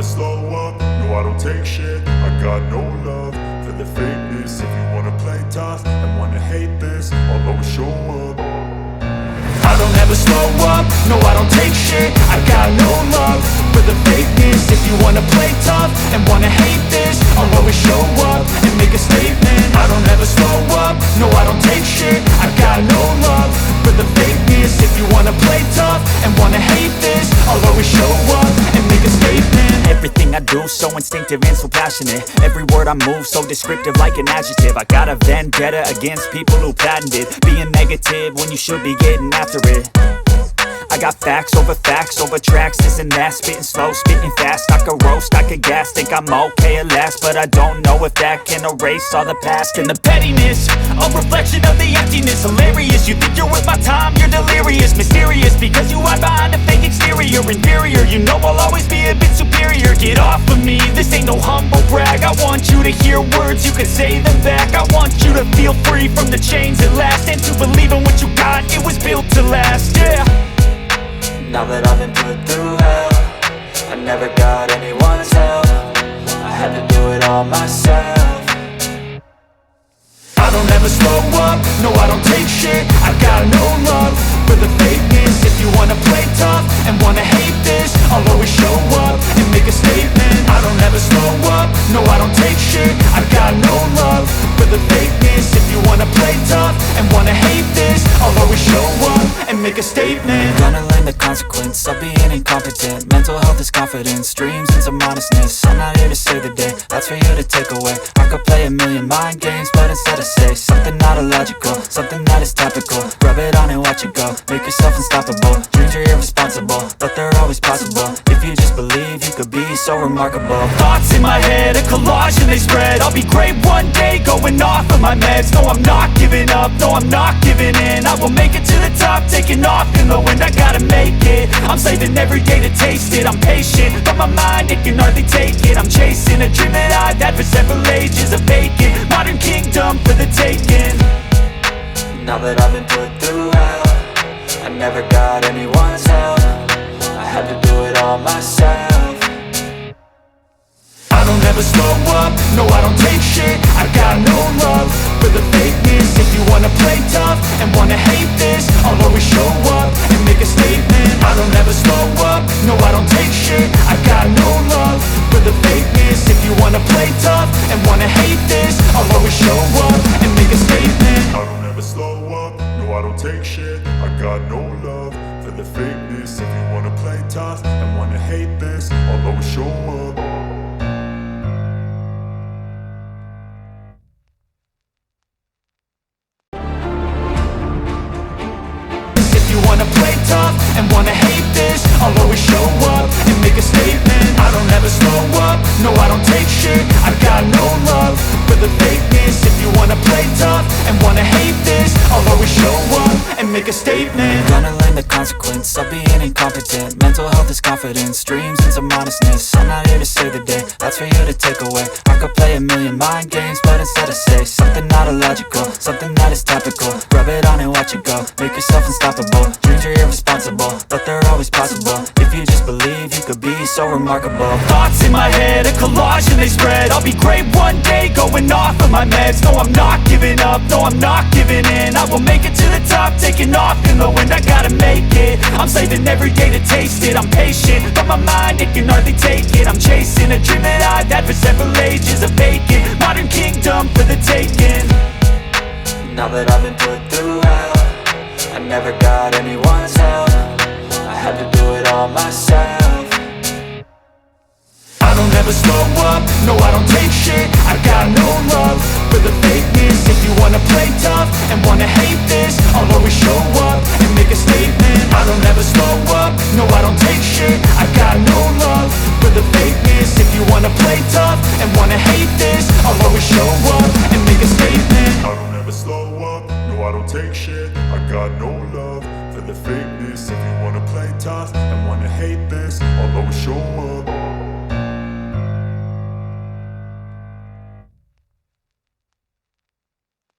slow up, no I don't take shit. I got no love for the fakeness. If you wanna play tough and wanna hate this, I'll always show up. I don't ever slow up, no I don't take shit. I got no love for the fakeness. If you wanna play tough and wanna hate this, I'll always show up and make a statement. I don't ever slow up, no I don't take shit. I got no love for the fakeness. If you wanna play tough and wanna hate this, I'll always show up and make a statement. Everything I do so instinctive and so passionate. Every word I move so descriptive like an adjective. I got a vendetta against people who patented being negative when you should be getting after it. I got facts over tracks, this and that. Spitting slow, spitting fast, I could roast, I could gas. Think I'm okay at last, but I don't know if that can erase all the past. And the pettiness, a reflection of the emptiness. Hilarious, you think you're worth my time, you're delirious. Mysterious, because you hide behind a fake exterior. Inferior, you know I'll always be a bit superior. Get off of me, this ain't no humble brag. I want you to hear words, you can say them back. I want you to feel free from the chains at last, and to believe in what you got, it was built to last, yeah. Now that I've been put through hell, I never got anyone's help. I had to do it all myself. I don't ever slow up, no I don't take shit. I got no love for the fakeness. If you wanna play tough and wanna hate this, I'll always show up and make a statement. I don't ever slow up, no I don't take shit. I got no love for the fakeness. If you wanna play tough and wanna hate this, I'll always show up and make a statement. Gonna learn the consequence of being incompetent. Mental health is confidence, dreams and some honestness. I'm not here to save the day, that's for you to take away. I could play a million mind games, but instead I say something not illogical, something that is topical. Rub it on and watch it go, make yourself unstoppable. Dreams are irresponsible, but they're always possible. If you just believe, you could be so remarkable. Thoughts in my head, a collage and they spread. I'll be great one day, going off of my meds. No, I'm not giving up, no, I'm not giving in. I will make it to the top, taking off in the wind. I gotta make it, I'm saving every day to taste it. I'm patient, but my mind, it can hardly take it. I'm chasing a dream that I've had for several ages. A vacant, modern kingdom for the taking. Now that I've been put through hell, I never got anyone's help. I had to do it all myself. I don't ever slow up, no I don't take shit. I got no love for the fakeness. If you wanna play tough and wanna hate this, I'll always show up and make a statement. I don't ever slow up, no I don't take shit. I got no love for the fakeness. If you wanna play tough and wanna hate this, I'll always show up and make a statement. I don't ever slow up, no I don't take shit. I got no love for the fakeness. If you wanna play tough and wanna hate this, I'll always show up. Play tough and wanna hate this, I'll always show up and make a statement. I don't ever slow up, no I don't take shit. I got no love for the fakeness. If you wanna play tough and wanna hate this, I'll always show up and make a statement. Gonna learn the consequence of being incompetent. Mental health is confidence, dreams and some honestness. I'm not here to save the day, that's for you to take away. I could play a million mind games, but instead I say something not illogical, something that is topical. Rub it on and watch it go, make yourself unstoppable. Dreams are irresponsible, but they're always possible. If you just believe, you could be so remarkable. Thoughts in my head, a collage and they spread. I'll be great one day, going off of my meds. No, I'm not giving up, no, I'm not giving in. I will make it to the top, taking off in the wind. I gotta make it, I'm saving every day to taste it. I'm patient, but my mind, it can hardly take it. I'm chasing a dream that I've had for several ages. A vacant, modern kingdom for the taking. Now that I've been put through hell, I never got anyone's help. I had to do it all myself. I don't ever slow up, no I don't take shit. I got no love for the fakeness. If you wanna play tough and wanna hate this, I'll always show up and make a statement. I don't ever slow up, no I don't take shit. I got no love for the fakeness. If you wanna play tough and wanna hate this, I'll always show up and make a statement. I don't ever slow up, no I don't take shit. I got no love for the fakeness. If you wanna play tough and wanna hate this, I'll always show up.